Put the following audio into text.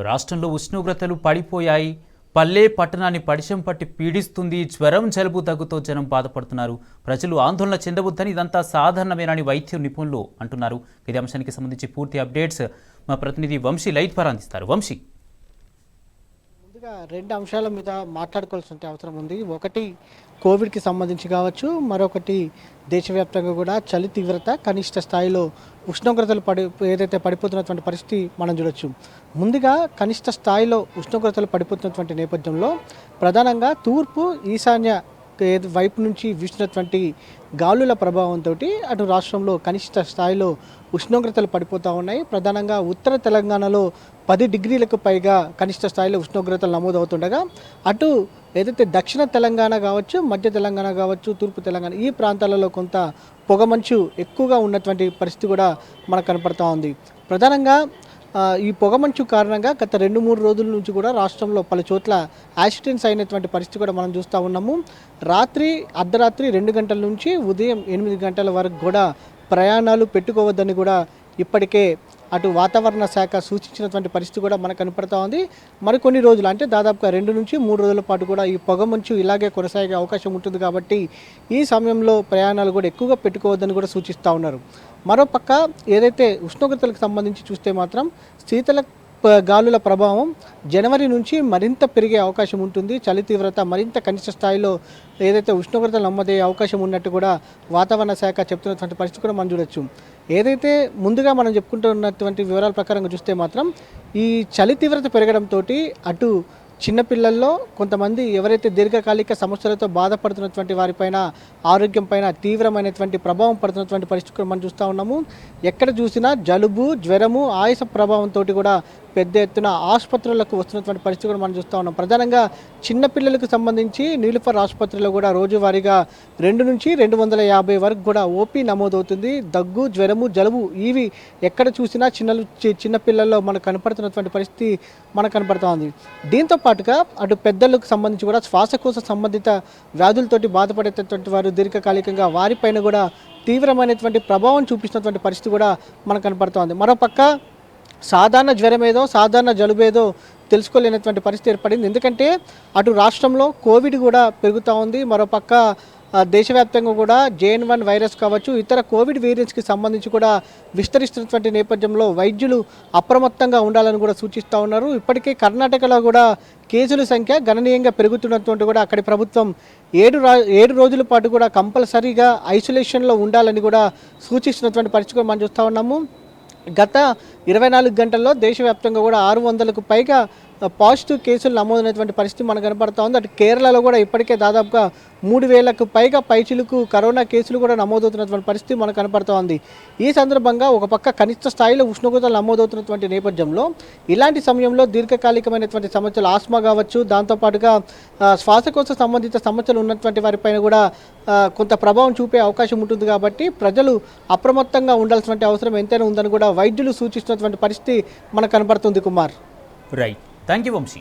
రాష్ట్రంలో ఉష్ణోగ్రతలు పడిపోయాయి. పల్లె పట్టణాన్ని పడిశం పట్టి పీడిస్తుంది. జ్వరం, జలుబు దగ్గుతో జనం బాధపడుతున్నారు. ప్రజలు ఆందోళన చెందవద్దని, ఇదంతా సాధారణమేనని వైద్య నిపుణులు అంటున్నారు. ఇదే అంశానికి సంబంధించి పూర్తి అప్డేట్స్ మా ప్రతినిధి వంశీ లైట్ ద్వారా అందిస్తారు. వంశీ, ముందుగా రెండు అంశాల మీద మాట్లాడుకోవాల్సిన అవసరం ఉంది. ఒకటి కోవిడ్కి సంబంధించి కావచ్చు, మరొకటి దేశవ్యాప్తంగా కూడా చలి తీవ్రత కనిష్ట స్థాయిలో ఉష్ణోగ్రతలు ఏదైతే పడిపోతున్నటువంటి పరిస్థితి మనం చూడొచ్చు. ముందుగా కనిష్ట స్థాయిలో ఉష్ణోగ్రతలు పడిపోతున్నటువంటి నేపథ్యంలో ప్రధానంగా తూర్పు ఈశాన్య వైపు నుంచి వీసినటువంటి గాలుల ప్రభావంతో అటు రాష్ట్రంలో కనిష్ట స్థాయిలో ఉష్ణోగ్రతలు పడిపోతూ ఉన్నాయి. ప్రధానంగా ఉత్తర తెలంగాణలో 10 డిగ్రీలకు పైగా కనిష్ట స్థాయిలో ఉష్ణోగ్రతలు నమోదవుతుండగా, అటు ఏదైతే దక్షిణ తెలంగాణ కావచ్చు, మధ్య తెలంగాణ కావచ్చు, తూర్పు తెలంగాణ ఈ ప్రాంతాలలో కొంత పొగమంచు ఎక్కువగా ఉన్నటువంటి పరిస్థితి కూడా మనకు కనపడతా ఉంది. ప్రధానంగా ఈ పొగమంచు కారణంగా గత 2-3 రోజుల నుంచి కూడా రాష్ట్రంలో పలు చోట్ల యాక్సిడెంట్స్ అయినటువంటి పరిస్థితి కూడా మనం చూస్తూ ఉన్నాము. అర్ధరాత్రి 2 గంటల నుంచి ఉదయం 8 గంటల వరకు కూడా ప్రయాణాలు పెట్టుకోవద్దని కూడా ఇప్పటికే అటు వాతావరణ శాఖ సూచించినటువంటి పరిస్థితి కూడా మనకు కనపడతా ఉంది. మరికొన్ని రోజులు అంటే దాదాపుగా 2 నుంచి 3 రోజుల పాటు కూడా ఈ పొగమంచు ఇలాగే కొనసాగే అవకాశం ఉంటుంది. కాబట్టి ఈ సమయంలో ప్రయాణాలు కూడా ఎక్కువగా పెట్టుకోవద్దని కూడా సూచిస్తూ ఉన్నారు. మరోపక్క ఏదైతే ఉష్ణోగ్రతలకు సంబంధించి చూస్తే మాత్రం శీతల గాలుల ప్రభావం జనవరి నుంచి మరింత పెరిగే అవకాశం ఉంటుంది. చలి తీవ్రత మరింత కనిష్ట స్థాయిలో ఏదైతే ఉష్ణోగ్రతలు నమోదయ్యే అవకాశం ఉన్నట్టు కూడా వాతావరణ శాఖ చెప్తున్నటువంటి పరిస్థితి కూడా మనం చూడొచ్చు. ఏదైతే ముందుగా మనం చెప్పుకుంటున్నటువంటి వివరాల ప్రకారంగా చూస్తే మాత్రం ఈ చలి తీవ్రత పెరగడంతో అటు చిన్నపిల్లల్లో కొంతమంది ఎవరైతే దీర్ఘకాలిక సమస్యలతో బాధపడుతున్నటువంటి వారిపైన ఆరోగ్యం పైన తీవ్రమైనటువంటి ప్రభావం పడుతున్నటువంటి పరిస్థితి మనం చూస్తూ ఉన్నాము. ఎక్కడ చూసినా జలుబు, జ్వరము, ఆయాస ప్రభావంతో కూడా పెద్ద ఎత్తున ఆసుపత్రులకు వస్తున్నటువంటి పరిస్థితి కూడా మనం చూస్తూ ఉన్నాం. ప్రధానంగా చిన్నపిల్లలకు సంబంధించి నీలుఫర్ ఆసుపత్రిలో కూడా రోజువారీగా 2 నుంచి 250 వరకు కూడా ఓపీ నమోదవుతుంది. దగ్గు, జ్వరము, జలుబు ఇవి ఎక్కడ చూసినా చిన్నపిల్లల్లో మనకు కనపడుతున్నటువంటి పరిస్థితి మనకు కనపడుతూ ఉంది. దీంతో పాటుగా అటు పెద్దలకు సంబంధించి కూడా శ్వాసకోశ సంబంధిత వ్యాధులతోటి బాధపడేటటువంటి వారు దీర్ఘకాలికంగా వారిపైన కూడా తీవ్రమైనటువంటి ప్రభావం చూపిస్తున్నటువంటి పరిస్థితి కూడా మనకు కనపడుతోంది. మరోపక్క సాధారణ జ్వరం ఏదో, సాధారణ జలుబు ఏదో తెలుసుకోలేనటువంటి పరిస్థితి ఏర్పడింది. ఎందుకంటే అటు రాష్ట్రంలో కోవిడ్ కూడా పెరుగుతూ ఉంది. మరోపక్క దేశవ్యాప్తంగా కూడా JN1 వైరస్ కావచ్చు, ఇతర కోవిడ్ వేరియంట్స్కి సంబంధించి కూడా విస్తరిస్తున్నటువంటి నేపథ్యంలో వైద్యులు అప్రమత్తంగా ఉండాలని కూడా సూచిస్తూ ఉన్నారు. ఇప్పటికే కర్ణాటకలో కూడా కేసుల సంఖ్య గణనీయంగా పెరుగుతున్నటువంటి కూడా అక్కడి ప్రభుత్వం 7 రోజుల పాటు కూడా కంపల్సరీగా ఐసోలేషన్లో ఉండాలని కూడా సూచిస్తున్నటువంటి పరిస్థితి మనం చూస్తూ ఉన్నాము. గత 24 గంటల్లో దేశవ్యాప్తంగా కూడా 600కు పైగా పాజిటివ్ కేసులు నమోదైనటువంటి పరిస్థితి మనకు కనపడుతూ ఉంది. అటు కేరళలో కూడా ఇప్పటికే దాదాపుగా 3000కు పైగా పైచిలుకు కరోనా కేసులు కూడా నమోదవుతున్నటువంటి పరిస్థితి మనకు కనపడుతూ ఉంది. ఈ సందర్భంగా ఒక పక్క కనిష్ట స్థాయిలో ఉష్ణోగ్రతలు నమోదవుతున్నటువంటి నేపథ్యంలో ఇలాంటి సమయంలో దీర్ఘకాలికమైనటువంటి సమస్యలు ఆస్మా కావచ్చు, దాంతోపాటుగా శ్వాసకోశ సంబంధిత సమస్యలు ఉన్నటువంటి వారిపైన కూడా కొంత ప్రభావం చూపే అవకాశం ఉంటుంది. కాబట్టి ప్రజలు అప్రమత్తంగా ఉండాల్సినటువంటి అవసరం ఎంతైనా ఉందని కూడా వైద్యులు సూచిస్తున్నటువంటి పరిస్థితి మనకు కనపడుతుంది. Kumar, right, thank you Vamsi.